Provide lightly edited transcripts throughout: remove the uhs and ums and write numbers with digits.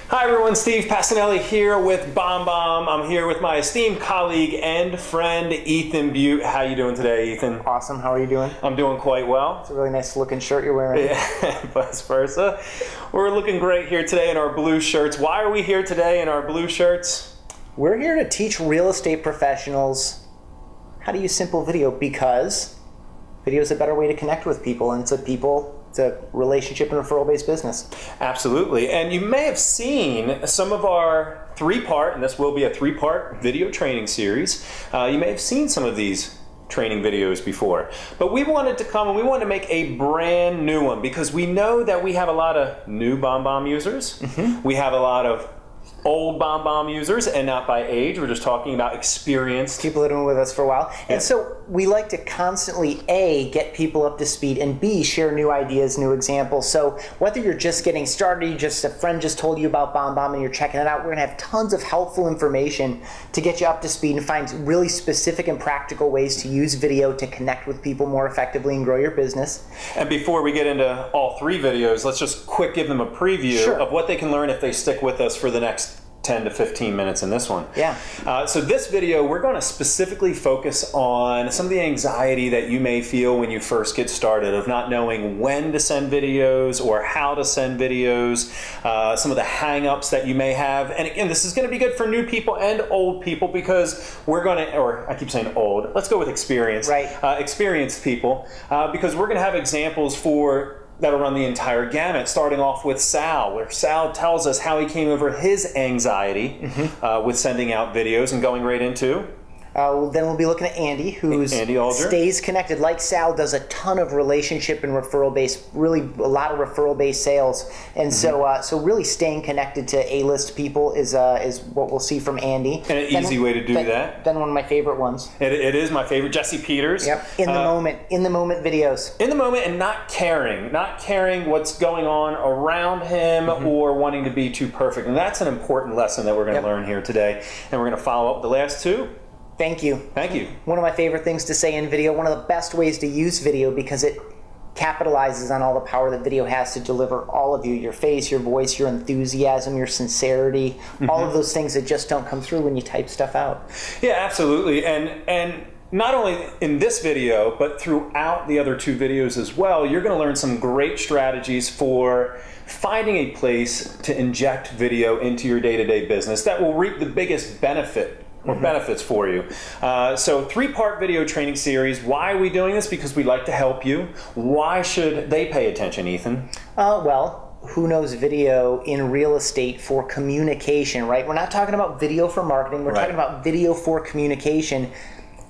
Hi everyone, Steve Passanelli here with BombBomb. I'm here with my esteemed colleague and friend, Ethan Butte. How you doing today, Ethan? Awesome. How are you doing? I'm doing quite well. It's a really nice looking shirt you're wearing. Yeah, vice versa. We're looking great here today in our blue shirts. Why are we here today in our blue shirts? We're here to teach real estate professionals how to use simple video, because video is a better way to connect with people, and it's a relationship and referral-based business. Absolutely. And you may have seen some of our three-part, and this will be a three-part video training series. You may have seen some of these training videos before. But we wanted to come and we wanted to make a brand new one because we know that we have a lot of new BombBomb users. We have a lot of old BombBomb users, and not by age, we're just talking about experienced people that have been with us for a while. Yeah. And so we like to constantly, A, get people up to speed, and B, share new ideas, new examples. So whether you're just getting started, a friend just told you about BombBomb and you're checking it out, we're gonna have tons of helpful information to get you up to speed and find really specific and practical ways to use video to connect with people more effectively and grow your business. And before we get into all three videos, let's just quick give them a preview of what they can learn if they stick with us for the next 10 to 15 minutes in this one. Yeah. So this video, we're going to specifically focus on some of the anxiety that you may feel when you first get started, of not knowing when to send videos or how to send videos, some of the hang-ups that you may have. And again, this is going to be good for new people and old people, because we're going to, or I keep saying old, let's go with experienced. Right. Experienced people, because we're going to have examples that'll run the entire gamut, starting off with Sal, where Sal tells us how he came over his anxiety with sending out videos, and going right into Then we'll be looking at Andy, who stays connected. Like Sal, does a ton of relationship and referral-based, really a lot of referral-based sales. And so really staying connected to A-list people is what we'll see from Andy. And an easy way to do that. Then one of my favorite ones. It is my favorite, Jesse Peters. Yep. In the moment videos. In the moment, and not caring what's going on around him or wanting to be too perfect. And that's an important lesson that we're going to learn here today. And we're going to follow up the last two. Thank you. Thank you. One of my favorite things to say in video, one of the best ways to use video, because it capitalizes on all the power that video has to deliver all of you, your face, your voice, your enthusiasm, your sincerity, all of those things that just don't come through when you type stuff out. Yeah, absolutely. And not only in this video, but throughout the other two videos as well, you're going to learn some great strategies for finding a place to inject video into your day-to-day business that will reap the biggest benefits for you. So three-part video training series. Why are we doing this? Because we like to help you. Why should they pay attention, Ethan? Well, who knows video in real estate for communication, right? We're not talking about video for marketing. We're talking about video for communication.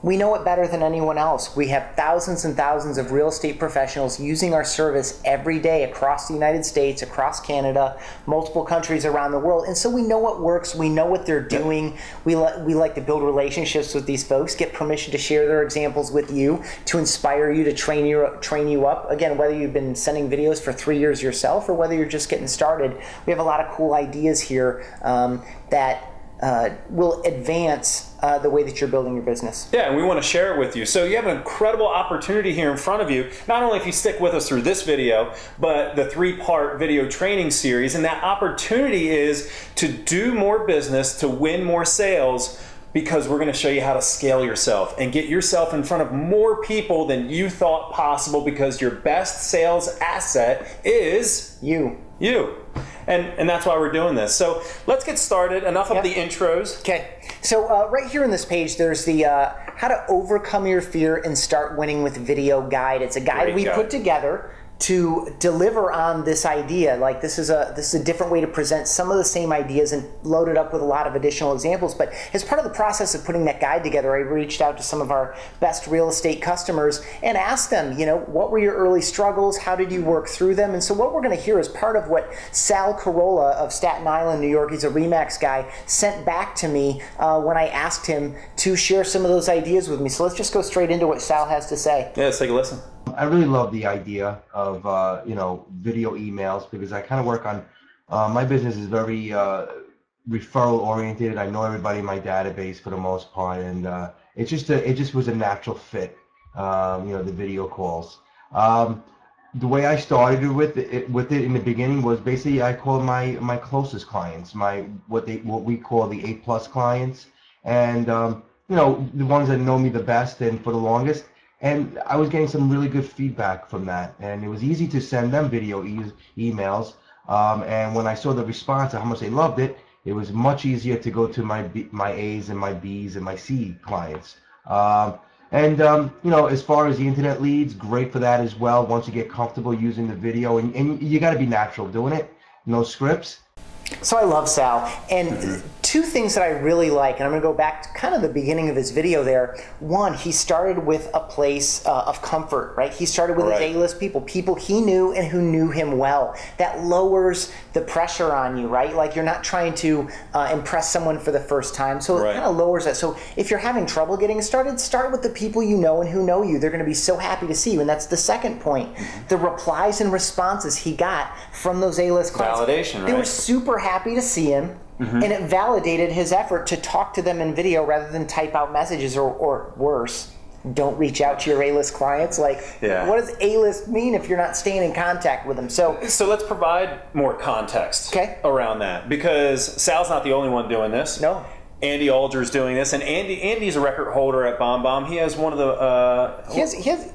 We know it better than anyone else. We have thousands and thousands of real estate professionals using our service every day across the United States, across Canada, multiple countries around the world. And so we know what works. We know what they're doing. We like to build relationships with these folks, get permission to share their examples with you, to inspire you, to train you up. Again, whether you've been sending videos for 3 years yourself or whether you're just getting started, we have a lot of cool ideas here that will advance the way that you're building your business. Yeah, and we want to share it with you. So you have an incredible opportunity here in front of you, not only if you stick with us through this video, but the three-part video training series. And that opportunity is to do more business, to win more sales, because we're going to show you how to scale yourself and get yourself in front of more people than you thought possible, because your best sales asset is you. And that's why we're doing this. So let's get started. Enough of the intros. Okay. So right here on this page, there's the how to overcome your fear and start winning with video guide. It's a guide we put together to deliver on this idea. Like this is a different way to present some of the same ideas and load it up with a lot of additional examples. But as part of the process of putting that guide together, I reached out to some of our best real estate customers and asked them, what were your early struggles? How did you work through them? And so what we're going to hear is part of what Sal Carolla of Staten Island, New York, he's a RE/MAX guy, sent back to me when I asked him to share some of those ideas with me. So let's just go straight into what Sal has to say. Yeah, let's take a listen. I really love the idea of video emails, because I kind of work on my business is very referral oriented. I know everybody in my database for the most part, and it just was a natural fit. The video calls. the way I started with it in the beginning was basically I called my closest clients, what we call the A+ clients, and you know, the ones that know me the best and for the longest. And I was getting some really good feedback from that, and it was easy to send them video emails. And when I saw the response of how much they loved it, it was much easier to go to my A's and my B's and my C clients. You know, as far as the internet leads, great for that as well. Once you get comfortable using the video, and you got to be natural doing it, no scripts. So I love Sal, and two things that I really like, and I'm going to go back to kind of the beginning of his video there. One, he started with a place of comfort, right? He started with his A-list people he knew and who knew him well. That lowers the pressure on you, right? Like you're not trying to impress someone for the first time, so it kind of lowers that. So if you're having trouble getting started, start with the people you know and who know you. They're going to be so happy to see you, and that's the second point. The replies and responses he got from those A-list clients. Validation, right? They were super happy to see him. And it validated his effort to talk to them in video rather than type out messages, or worse, don't reach out to your A-list clients. Like, what does A-list mean if you're not staying in contact with them? So let's provide more context around that, because Sal's not the only one doing this. No. Andy Alger's doing this, and Andy's a record holder at BombBomb. He has one of the... He has,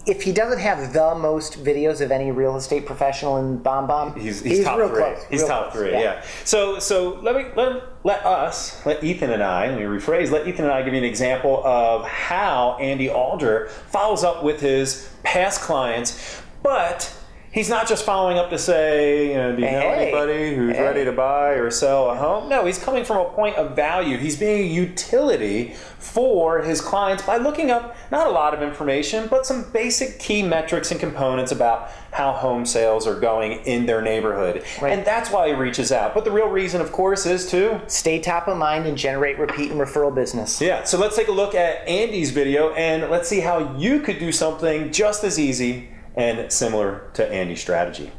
if he doesn't have the most videos of any real estate professional in BombBomb, he's top real three. Close. He's real top close. three, yeah. So let Ethan and I, let me rephrase, let Ethan and I give you an example of how Andy Alger follows up with his past clients, but he's not just following up to say, you know, do you know anybody who's ready to buy or sell a home? No, he's coming from a point of value. He's being a utility for his clients by looking up not a lot of information, but some basic key metrics and components about how home sales are going in their neighborhood. And that's why he reaches out. But the real reason, of course, is to stay top of mind and generate repeat and referral business. Yeah, so let's take a look at Andy's video and let's see how you could do something just as easy and similar to Andy's strategy.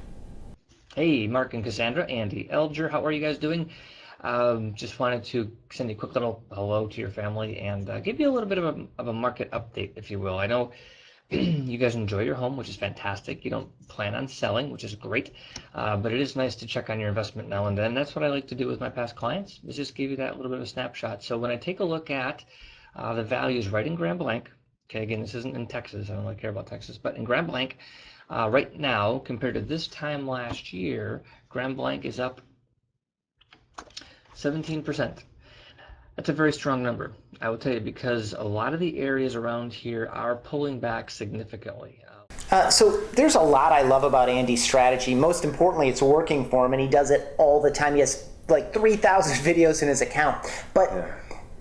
Hey, Mark and Cassandra, Andy Alger, how are you guys doing? Just wanted to send you a quick little hello to your family and give you a little bit of a market update, if you will. I know you guys enjoy your home, which is fantastic. You don't plan on selling, which is great, but it is nice to check on your investment now and then. That's what I like to do with my past clients, is just give you that little bit of a snapshot. So when I take a look at the values right in Grand Blanc, okay, again, this isn't in Texas. I don't really care about Texas, but in Grand Blanc, right now, compared to this time last year, Grand Blanc is up 17%. That's a very strong number, I will tell you, because a lot of the areas around here are pulling back significantly. So there's a lot I love about Andy's strategy. Most importantly, it's working for him, and he does it all the time. He has like 3,000 videos in his account. But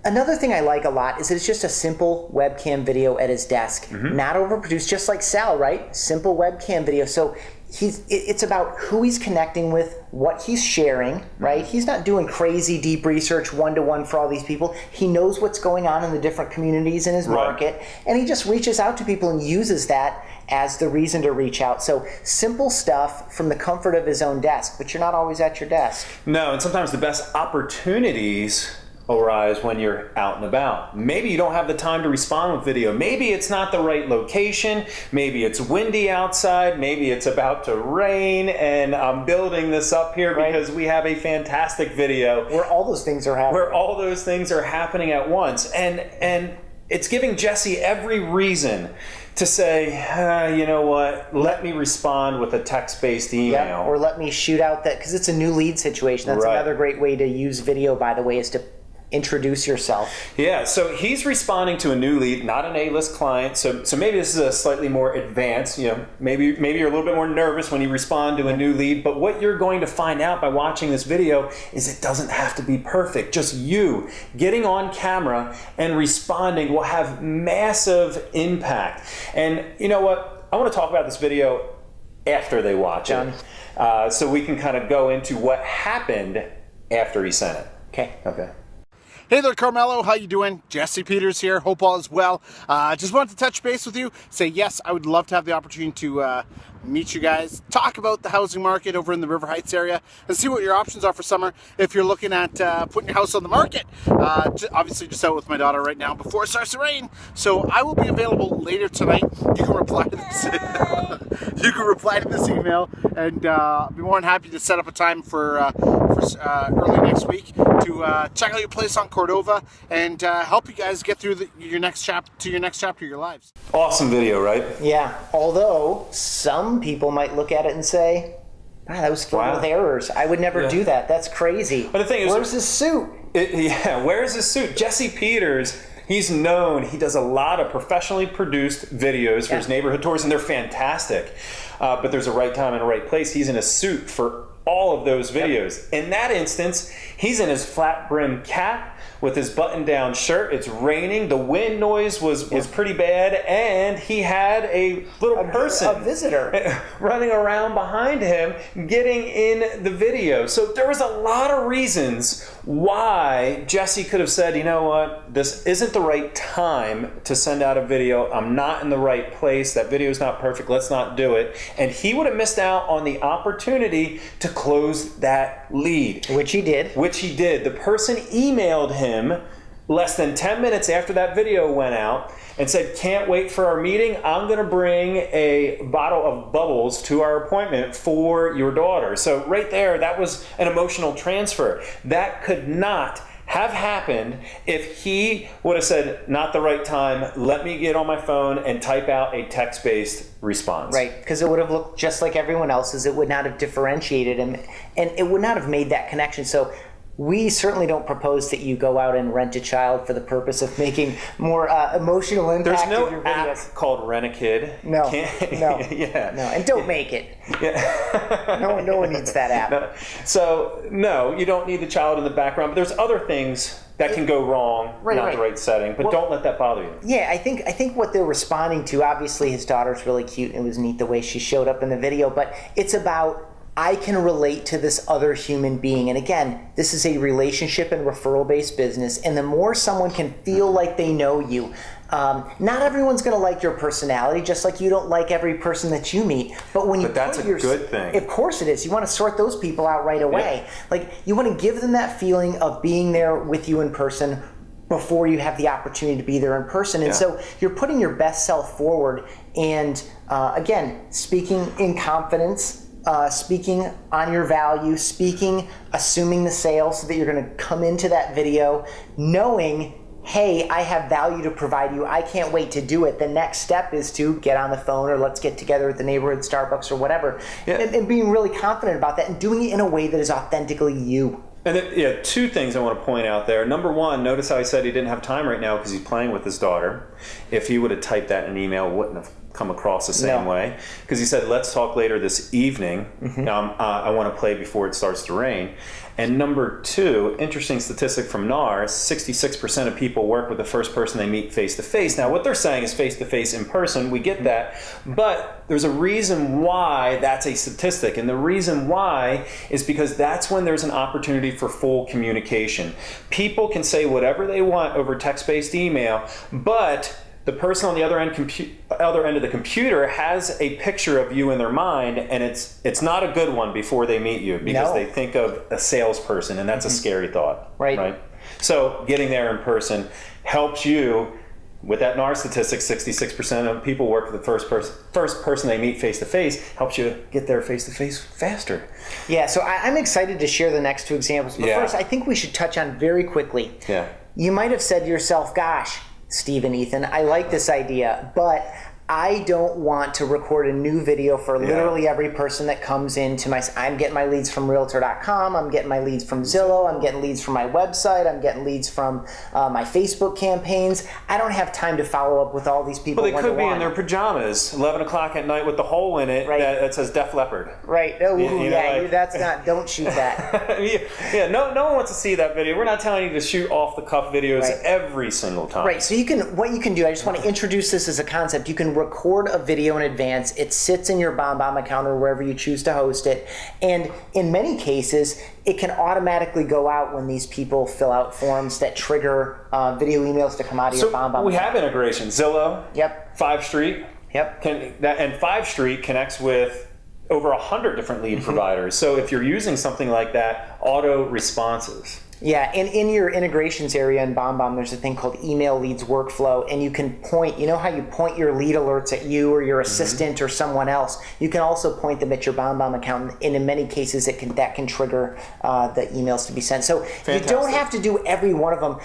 another thing I like a lot is that it's just a simple webcam video at his desk, not overproduced, just like Sal, right? Simple webcam video. So it's about who he's connecting with, what he's sharing, right? He's not doing crazy deep research one-to-one for all these people. He knows what's going on in the different communities in his market, and he just reaches out to people and uses that as the reason to reach out. So simple stuff from the comfort of his own desk, but you're not always at your desk. No, and sometimes the best opportunities arise when you're out and about. Maybe you don't have the time to respond with video. Maybe it's not the right location. Maybe it's windy outside. Maybe it's about to rain, and I'm building this up here because we have a fantastic video where all those things are happening. Where all those things are happening at once. And it's giving Jesse every reason to say, you know what, let me respond with a text-based email. Or let me shoot out that, because it's a new lead situation. That's another great way to use video, by the way, is to introduce yourself. Yeah, so he's responding to a new lead, not an A-list client. So maybe this is a slightly more advanced, you know, maybe you're a little bit more nervous when you respond to a new lead, but what you're going to find out by watching this video is it doesn't have to be perfect. Just you getting on camera and responding will have massive impact. And you know what? I want to talk about this video after they watch it. So we can kind of go into what happened after he sent it. Okay. Hey there, Carmelo. How you doing? Jesse Peters here. Hope all is well. Just wanted to touch base with you. Say yes, I would love to have the opportunity to meet you guys, talk about the housing market over in the River Heights area, and see what your options are for summer if you're looking at putting your house on the market. Obviously just out with my daughter right now before it starts to rain, so I will be available later tonight. You can reply to this you can reply to this email, and be more than happy to set up a time for early next week to check out your place on Cordova and help you guys get through your next chapter of your lives. Awesome video, right? Yeah, although some people might look at it and say, wow, that was filled with errors. I would never do that. That's crazy. But the thing is, where's his suit? Where's his suit? Jesse Peters, he's known. He does a lot of professionally produced videos for his neighborhood tours, and they're fantastic. But there's a right time and a right place. He's in a suit for all of those videos. In that instance, he's in his flat brim cap with his button-down shirt. It's raining. The wind noise was pretty bad, and he had a little person, a visitor, running around behind him, getting in the video. So there was a lot of reasons why Jesse could have said, you know what, this isn't the right time to send out a video. I'm not in the right place. That video is not perfect. Let's not do it. And he would have missed out on the opportunity to close that lead. Which he did. The person emailed him less than 10 minutes after that video went out and said, can't wait for our meeting. I'm going to bring a bottle of bubbles to our appointment for your daughter. So right there, that was an emotional transfer. That could not have happened if he would have said, not the right time, let me get on my phone and type out a text-based response. Right, because it would have looked just like everyone else's. It would not have differentiated him, and it would not have made that connection. So we certainly don't propose that you go out and rent a child for the purpose of making more emotional impact There's no of your app videos. called Rent a Kid. No, Yeah. no, and don't make it. Yeah. No one needs that app. No. So, no, you don't need the child in the background, but there's other things that can go wrong, not the right setting, but don't let that bother you. Yeah, I think what they're responding to, obviously his daughter's really cute, and it was neat the way she showed up in the video, but it's about, I can relate to this other human being. And again, this is a relationship and referral-based business, and the more someone can feel like they know you, not everyone's going to like your personality, just like you don't like every person that you meet. But when you that's a good thing. Of course it is. You want to sort those people out right away. Yeah. Like, you want to give them that feeling of being there with you in person before you have the opportunity to be there in person. And so you're putting your best self forward, and again, speaking in confidence, speaking on your value, assuming the sale so that you're going to come into that video knowing, hey, I have value to provide you. I can't wait to do it. The next step is to get on the phone, or let's get together at the neighborhood Starbucks or whatever. And being really confident about that and doing it in a way that is authentically you. And two things I want to point out there. Number one, notice how he said he didn't have time right now because he's playing with his daughter. If he would have typed that in an email, it wouldn't have come across the same way. Because he said, let's talk later this evening. I want to play before it starts to rain. And number two, interesting statistic from NAR, 66% of people work with the first person they meet face-to-face. Now, what they're saying is face-to-face in person. We get that. But there's a reason why that's a statistic. And the reason why is because that's when there's an opportunity for full communication. People can say whatever they want over text-based email, but the person on the other end of the computer has a picture of you in their mind, and it's not a good one before they meet you, because they think of a salesperson, and that's a scary thought. Right? So getting there in person helps you. With that NAR statistic, 66% of people work with the first person they meet face-to-face, helps you get there face-to-face faster. Yeah, so I'm excited to share the next two examples. But first, I think we should touch on very quickly. You might have said to yourself, gosh, Steve and Ethan, I like this idea, but I don't want to record a new video for literally every person that comes into my... I'm getting my leads from Realtor.com, I'm getting my leads from Zillow, I'm getting leads from my website, I'm getting leads from my Facebook campaigns. I don't have time to follow up with all these people. Well, they could be in their pajamas, 11 o'clock at night with the hole in it that says Def Leppard. Right. Oh, that's not... Don't shoot that. No one wants to see that video. We're not telling you to shoot off-the-cuff videos every single time. Right. So what you can do, I just want to introduce this as a concept. You can record a video in advance. It sits in your BombBomb account or wherever you choose to host it. And in many cases, it can automatically go out when these people fill out forms that trigger video emails to come out of your BombBomb account. We have integration. Zillow, 5 Street, Yep. And 5 Street connects with over 100 different lead providers. So if you're using something like that, auto responses. Yeah, and in your integrations area in BombBomb, there's a thing called email leads workflow, and you can point, you know how you point your lead alerts at you or your assistant or someone else? You can also point them at your BombBomb account, and in many cases that can trigger the emails to be sent. So you don't have to do every one of them.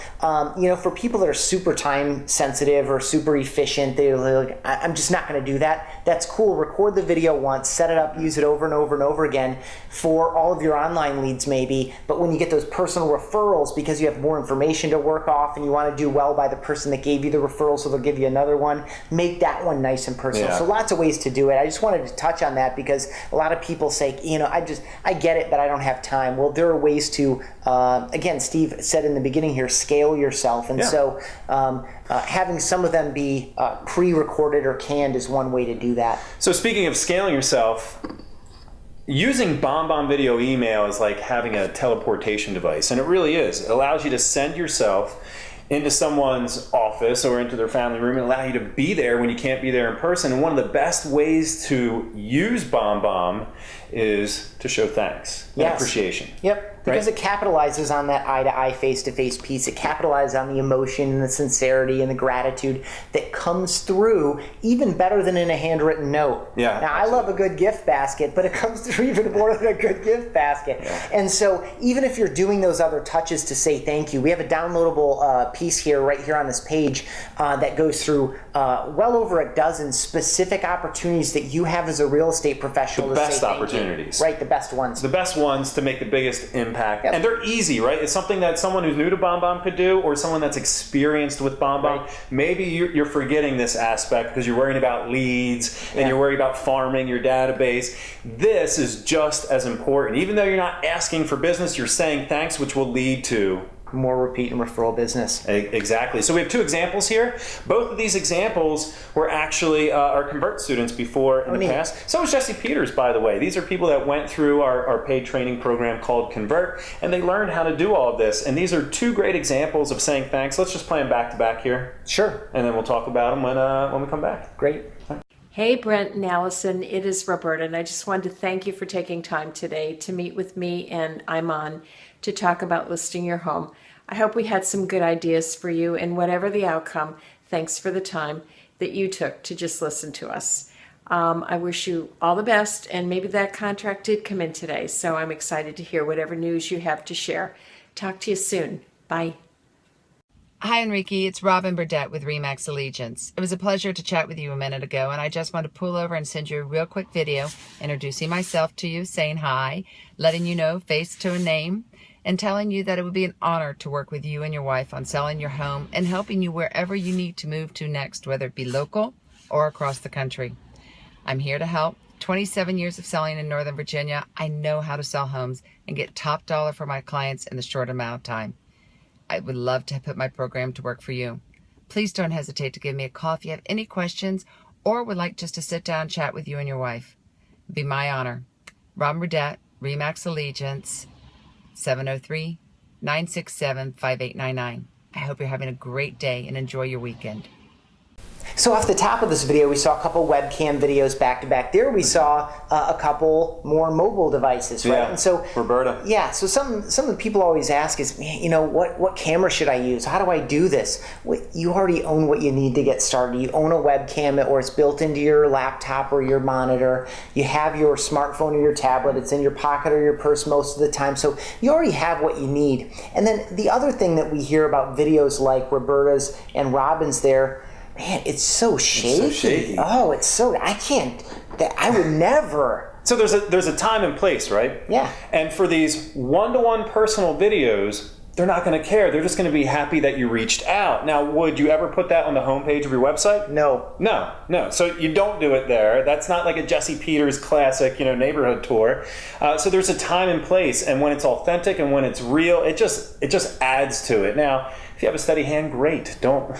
You know, for people that are super time sensitive or super efficient, they're like, I'm just not going to do that. That's cool. Record the video once, set it up, use it over and over and over again for all of your online leads maybe, but when you get those personal referrals, because you have more information to work off and you want to do well by the person that gave you the referral, so they'll give you another one, make that one nice and personal. So lots of ways to do it. I just wanted to touch on that because a lot of people say, you know, I get it, but I don't have time. Well, there are ways to, again, Steve said in the beginning here, scale yourself. And so having some of them be pre-recorded or canned is one way to do that. So speaking of scaling yourself, using BombBomb video email is like having a teleportation device, and it really is. It allows you to send yourself into someone's office or into their family room and allow you to be there when you can't be there in person. And one of the best ways to use BombBomb is to show thanks and appreciation. Yep. Because it capitalizes on that eye-to-eye, face-to-face piece. It capitalizes on the emotion and the sincerity and the gratitude that comes through even better than in a handwritten note. Yeah. Now, I love a good gift basket, but it comes through even more than a good gift basket. Yeah. And so even if you're doing those other touches to say thank you, we have a downloadable piece here, right here on this page, that goes through well over a dozen specific opportunities that you have as a real estate professional to say thank you. The best opportunities. Right, the best ones. The best ones to make the biggest impact. Yep. And they're easy, right? It's something that someone who's new to BombBomb could do, or someone that's experienced with BombBomb. Right. Maybe you're forgetting this aspect because you're worrying about leads and you're worried about farming your database. This is just as important. Even though you're not asking for business, you're saying thanks, which will lead to more repeat and referral business. Exactly. So we have 2 examples here. Both of these examples were actually our Convert students before in the past. So was Jesse Peters, by the way. These are people that went through our paid training program called Convert, and they learned how to do all of this. And these are 2 great examples of saying thanks. Let's just play them back to back here. Sure. And then we'll talk about them when we come back. Great. Hey, Brent and Allison, it is Roberta, and I just wanted to thank you for taking time today to meet with me and I'm on to talk about listing your home. I hope we had some good ideas for you, and whatever the outcome, thanks for the time that you took to just listen to us. I wish you all the best, and maybe that contract did come in today, so I'm excited to hear whatever news you have to share. Talk to you soon. Bye. Hi, Enrique. It's Robin Burdett with RE/MAX Allegiance. It was a pleasure to chat with you a minute ago, and I just want to pull over and send you a real quick video introducing myself to you, saying hi, letting you know face to a name, and telling you that it would be an honor to work with you and your wife on selling your home and helping you wherever you need to move to next, whether it be local or across the country. I'm here to help. 27 years of selling in Northern Virginia. I know how to sell homes and get top dollar for my clients in a short amount of time. I would love to put my program to work for you. Please don't hesitate to give me a call if you have any questions or would like just to sit down and chat with you and your wife. It'd be my honor. Robin Burdett, RE/MAX Allegiance, 703-967-5899. I hope you're having a great day and enjoy your weekend. So off the top of this video, we saw a couple webcam videos back to back. There we saw a couple more mobile devices, right? Yeah, and so Roberta. Yeah, so some of the people always ask is, you know, what camera should I use? How do I do this? You already own what you need to get started. You own a webcam, or it's built into your laptop or your monitor. You have your smartphone or your tablet. It's in your pocket or your purse most of the time. So you already have what you need. And then the other thing that we hear about videos like Roberta's and Robin's there, man, it's so shaky. It's so shaky. Oh, it's so, I would never. So there's a time and place, right? Yeah. And for these one-to-one personal videos, they're not going to care. They're just going to be happy that you reached out. Now, would you ever put that on the homepage of your website? No. No. So you don't do it there. That's not like a Jesse Peters classic, neighborhood tour. So there's a time and place, and when it's authentic and when it's real, it just adds to it. Now, if you have a steady hand, great. Don't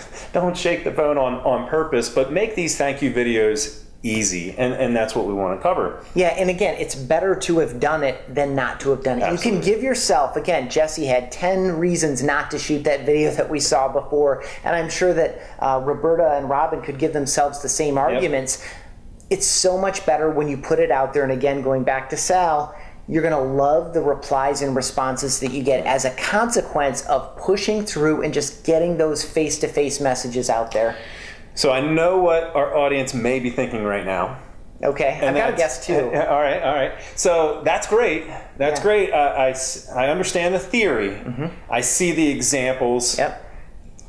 shake the phone on purpose, but make these thank you videos easy, and that's what we want to cover. Yeah, and again, it's better to have done it than not to have done it. Absolutely. You can give yourself, again, Jesse had 10 reasons not to shoot that video that we saw before, and I'm sure that Roberta and Robin could give themselves the same arguments. Yep. It's so much better when you put it out there, and again, going back to Sal, you're going to love the replies and responses that you get as a consequence of pushing through and just getting those face-to-face messages out there. So I know what our audience may be thinking right now. Okay, I've got a guess too. All right. So that's great. That's great. I understand the theory. Mm-hmm. I see the examples. Yep.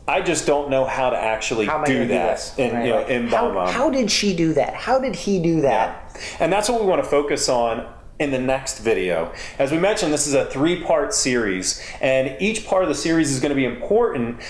I just don't know how to actually do that in BombBomb. How did she do that? How did he do that? Yeah. And that's what we want to focus on in the next video. As we mentioned, this is a 3-part series, and each part of the series is going to be important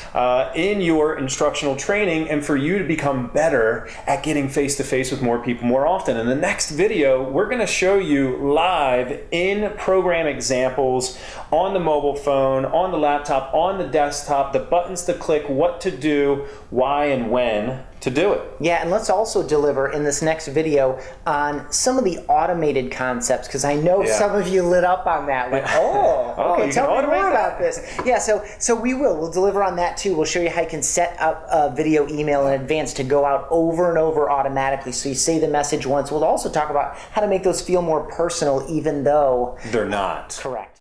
in your instructional training and for you to become better at getting face-to-face with more people more often. In the next video, we're going to show you live in program examples on the mobile phone, on the laptop, on the desktop, the buttons to click, what to do, why and when to do it. Yeah, and let's also deliver in this next video on some of the automated concepts, because I know some of you lit up on that. Like, okay, tell me more about this. Yeah, so we'll deliver on that too. We'll show you how you can set up a video email in advance to go out over and over automatically, so you say the message once. We'll also talk about how to make those feel more personal even though they're not. Correct.